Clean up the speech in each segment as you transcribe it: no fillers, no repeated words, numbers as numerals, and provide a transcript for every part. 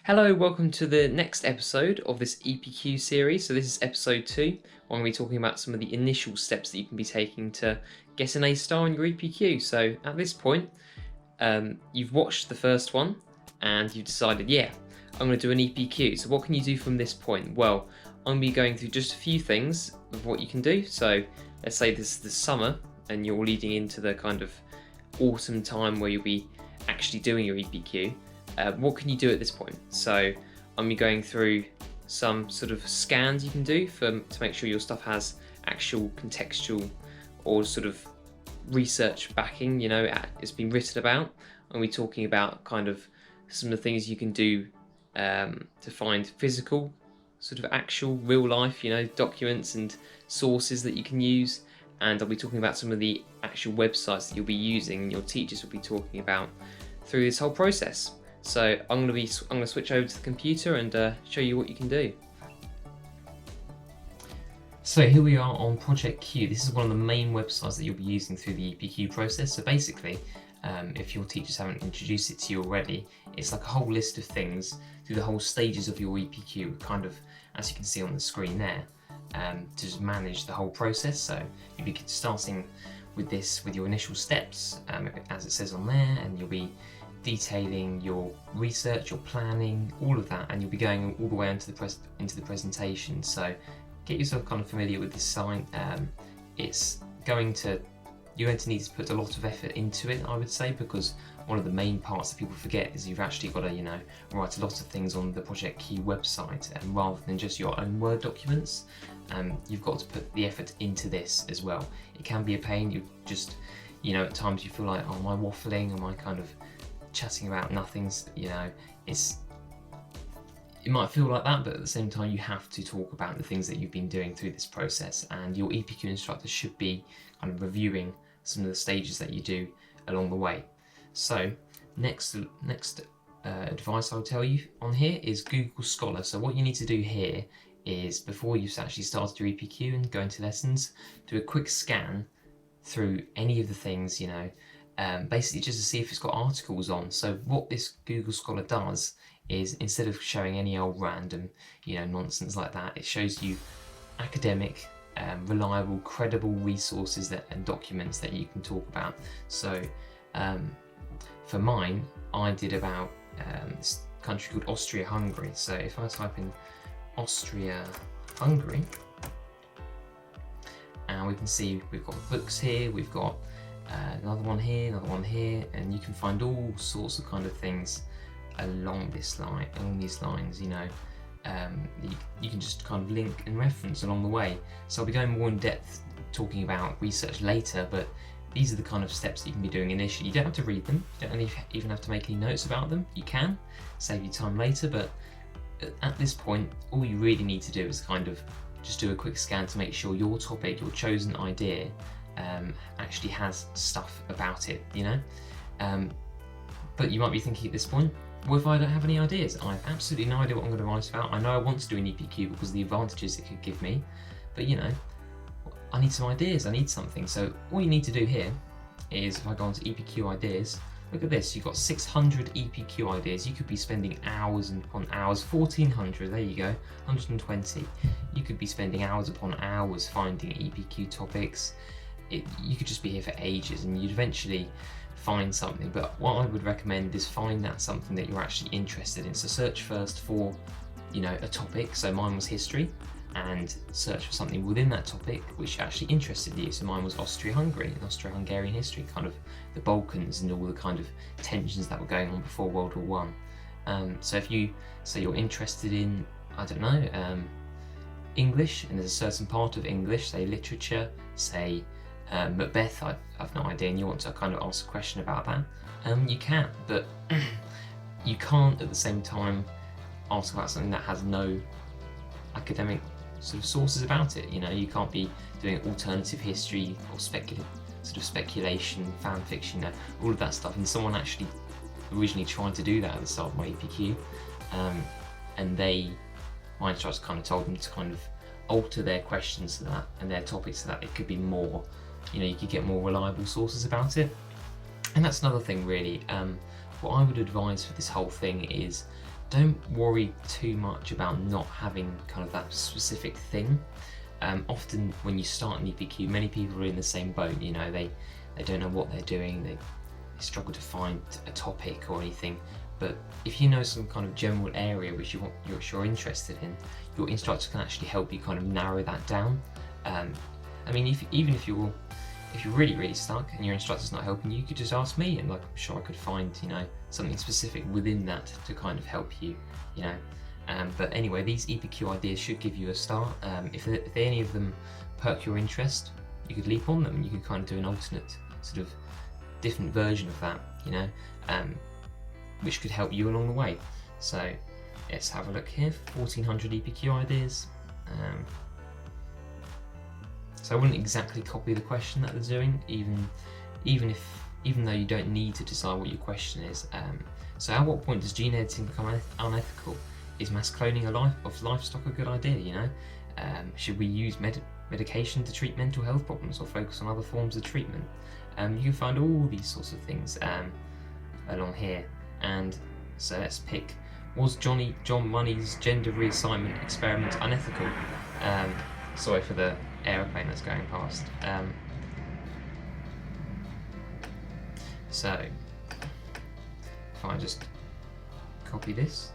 Hello, welcome to the next episode of this EPQ series. So this is episode 2. Where I'm going to be talking about some of the initial steps that you can be taking to get an A star in your EPQ. So at this point, you've watched the first one and you've decided, yeah, I'm going to do an EPQ. So what can you do from this point? Well, I'm going to be going through just a few things of what you can do. So let's say this is the summer and you're leading into the kind of autumn time where you'll be actually doing your EPQ. What can you do at this point? So I'm going to be going through some sort of scans you can do to make sure your stuff has actual contextual or sort of research backing, it's been written about. I'm going to be talking about kind of some of the things you can do to find physical, sort of actual real life, documents and sources that you can use. And I'll be talking about some of the actual websites that you'll be using and your teachers will be talking about through this whole process. So I'm going to switch over to the computer and show you what you can do. So here we are on Project Q. This is one of the main websites that you'll be using through the EPQ process. So basically, if your teachers haven't introduced it to you already, it's like a whole list of things through the whole stages of your EPQ, kind of as you can see on the screen there, to just manage the whole process. So you'll be starting with this with your initial steps, as it says on there, and you'll be detailing your research, your planning, all of that, and you'll be going all the way into the presentation. So get yourself kind of familiar with this site. You're going to need to put a lot of effort into it, I would say, because one of the main parts that people forget is you've actually got to, write a lot of things on the Project Q website, and rather than just your own Word documents, you've got to put the effort into this as well. It can be a pain. You just, at times you feel like, oh, am I waffling? Am I kind of chatting about nothings? It might feel like that, but at the same time you have to talk about the things that you've been doing through this process, and your EPQ instructor should be kind of reviewing some of the stages that you do along the way. So next advice I'll tell you on here is Google Scholar. So what you need to do here is, before you've actually started your EPQ and go into lessons, do a quick scan through any of the things, basically just to see if it's got articles on. So what this Google Scholar does is, instead of showing any old random, nonsense like that, it shows you academic, reliable, credible resources and documents that you can talk about. So for mine, I did about this country called Austria-Hungary. So if I type in Austria-Hungary, and we can see we've got books here, we've got another one here, and you can find all sorts of kind of things along these lines. You can just kind of link and reference along the way. So I'll be going more in depth talking about research later, but these are the kind of steps that you can be doing initially. You don't have to read them, you don't even have to make any notes about them. You can save you time later, but at this point, all you really need to do is kind of just do a quick scan to make sure your topic, your chosen idea, actually has stuff about it, but you might be thinking at this point, what if I don't have any ideas? I have absolutely no idea what I'm going to write about. I know I want to do an EPQ because of the advantages it could give me, but I need some ideas, I need something. So all you need to do here is, if I go onto EPQ ideas, look at this, you've got 600 EPQ ideas. You could be spending hours upon hours, 1400, there you go, 120. You could be spending hours upon hours finding EPQ topics. You could just be here for ages and you'd eventually find something, but what I would recommend is find that something that you're actually interested in. So search first for, a topic. So mine was history, and search for something within that topic which actually interested you. So mine was Austria-Hungary and Austro-Hungarian history, kind of the Balkans and all the kind of tensions that were going on before World War One. So if you say you're interested in, I don't know, English, and there's a certain part of English, say literature, say Macbeth, I've no idea, and you want to kind of ask a question about that, you can, but you can't at the same time ask about something that has no academic sort of sources about it. You can't be doing alternative history or speculation, fan fiction, all of that stuff. And someone actually originally tried to do that at the start of my EPQ, and my instructors kind of told them to kind of alter their questions to that and their topics so that it could be more, you could get more reliable sources about it. And that's another thing really. What I would advise for this whole thing is don't worry too much about not having kind of that specific thing. Often when you start an EPQ, many people are in the same boat, you know, they don't know what they're doing, they struggle to find a topic or anything. But if you know some kind of general area which you're interested in, your instructor can actually help you kind of narrow that down. I mean, even if you're really stuck and your instructor's not helping you, could just ask me, and like I'm sure I could find, you know, something specific within that to kind of help you, you know. But anyway, these EPQ ideas should give you a start. If any of them perk your interest, you could leap on them and you could kind of do an alternate sort of different version of that, you know, which could help you along the way. So let's have a look here. 1400 EPQ ideas. So I wouldn't exactly copy the question that they're doing, even though you don't need to decide what your question is. So at what point does gene editing become unethical? Is mass cloning of livestock a good idea? You know, should we use medication to treat mental health problems or focus on other forms of treatment? You can find all these sorts of things along here. And so let's pick: was John Money's gender reassignment experiment unethical? Sorry for the aeroplane that's going past. So if I just copy this,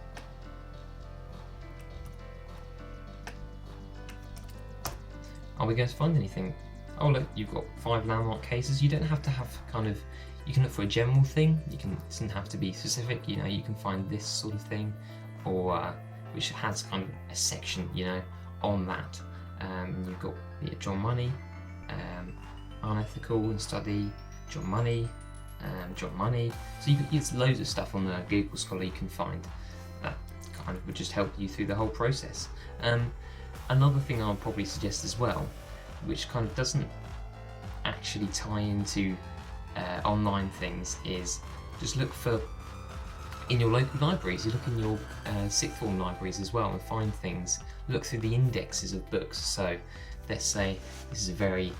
are we going to find anything? Oh look, you've got 5 landmark cases. You don't have to have kind of, you can look for a general thing, it doesn't have to be specific, you know, you can find this sort of thing, or which has kind of a section, you know, on that. You've got John Money, unethical and study, John Money. So it's loads of stuff on the Google Scholar you can find that kind of would just help you through the whole process. Another thing I'll probably suggest as well, which kind of doesn't actually tie into online things, is just look for in your local libraries. You look in your sixth form libraries as well and find things. Look through the indexes of books. So let's say this is a very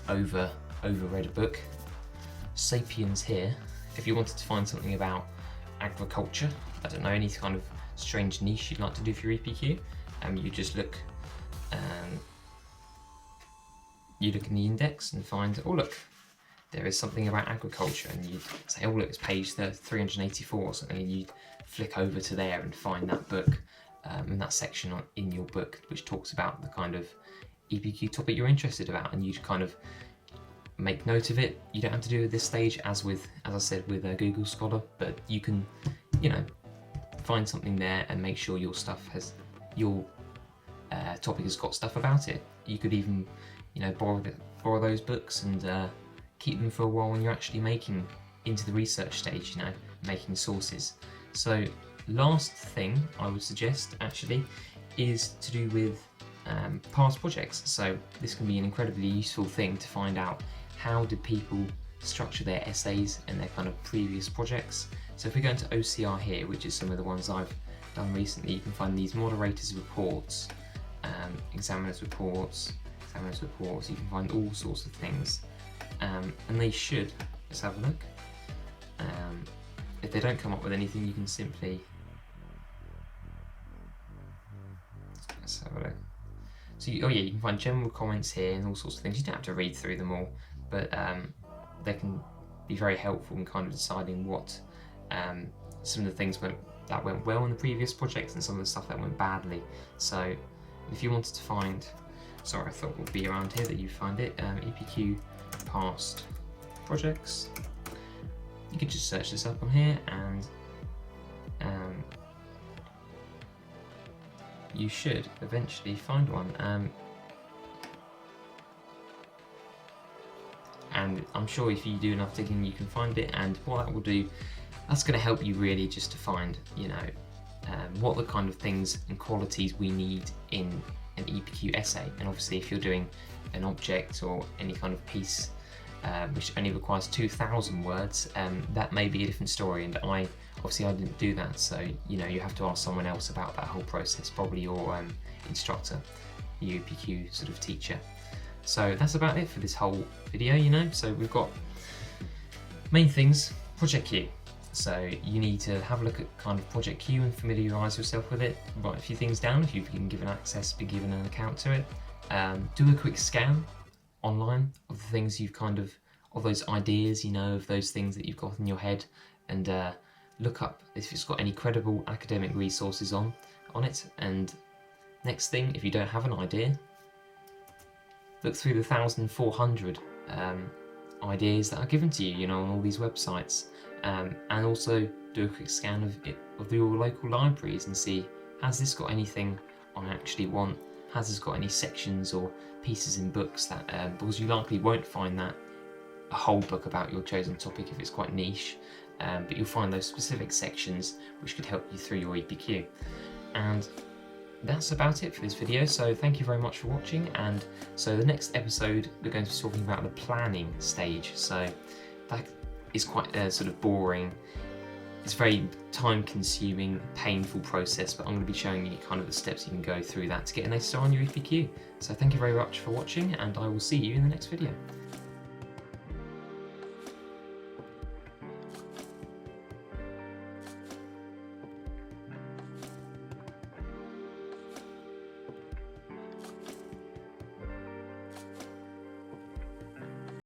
overread book, Sapiens here. If you wanted to find something about agriculture, I don't know, any kind of strange niche you'd like to do for your EPQ, you just look in the index and find, oh look, there is something about agriculture, and you'd say, oh look, it's page 384 or something, and you'd flick over to there and find that book and that section in your book which talks about the kind of EPQ topic you're interested about, and you'd kind of make note of it. You don't have to do it at this stage, as I said with Google Scholar, but you can, you know, find something there and make sure your topic has got stuff about it. You could even, you know, borrow those books and keep them for a while when you're actually making into the research stage, you know, making sources. So last thing I would suggest actually is to do with past projects. So this can be an incredibly useful thing to find out how did people structure their essays and their kind of previous projects. So if we go into OCR here, which is some of the ones I've done recently, you can find these moderators' reports, examiners' reports, you can find all sorts of things. And they should, let's have a look. If they don't come up with anything, you can simply, let's have a look. So you can find general comments here and all sorts of things. You don't have to read through them all, but they can be very helpful in kind of deciding what some of the things that went well in the previous projects and some of the stuff that went badly. So if you wanted to find, sorry, I thought it would be around here that you find it, EPQ past projects. You could just search this up on here, and you should eventually find one. And I'm sure if you do enough digging, you can find it. And what that will do, that's going to help you really just to find, you know, what the kind of things and qualities we need in an EPQ essay. And obviously, if you're doing an object or any kind of piece which only requires 2,000 words, that may be a different story, and I didn't do that, so you know, you have to ask someone else about that whole process, probably your instructor, the EPQ sort of teacher. So that's about it for this whole video, you know. So we've got main things, project queue. So you need to have a look at kind of Project Q and familiarise yourself with it, write a few things down if you've been given access, be given an account to it. Do a quick scan online of the things you've of those ideas, of those things that you've got in your head, and look up if it's got any credible academic resources on it. And next thing, if you don't have an idea, look through the 1,400 ideas that are given to you, on all these websites, and also do a quick scan of your local libraries and see, has this got anything I actually want? Has this got any sections or pieces in books that, because you likely won't find that a whole book about your chosen topic if it's quite niche, but you'll find those specific sections which could help you through your EPQ. And that's about it for this video, so thank you very much for watching. And so the next episode we're going to be talking about the planning stage. So that is quite sort of boring. It's a very time consuming, painful process, but I'm going to be showing you kind of the steps you can go through that to get an A star on your EPQ. So thank you very much for watching, and I will see you in the next video.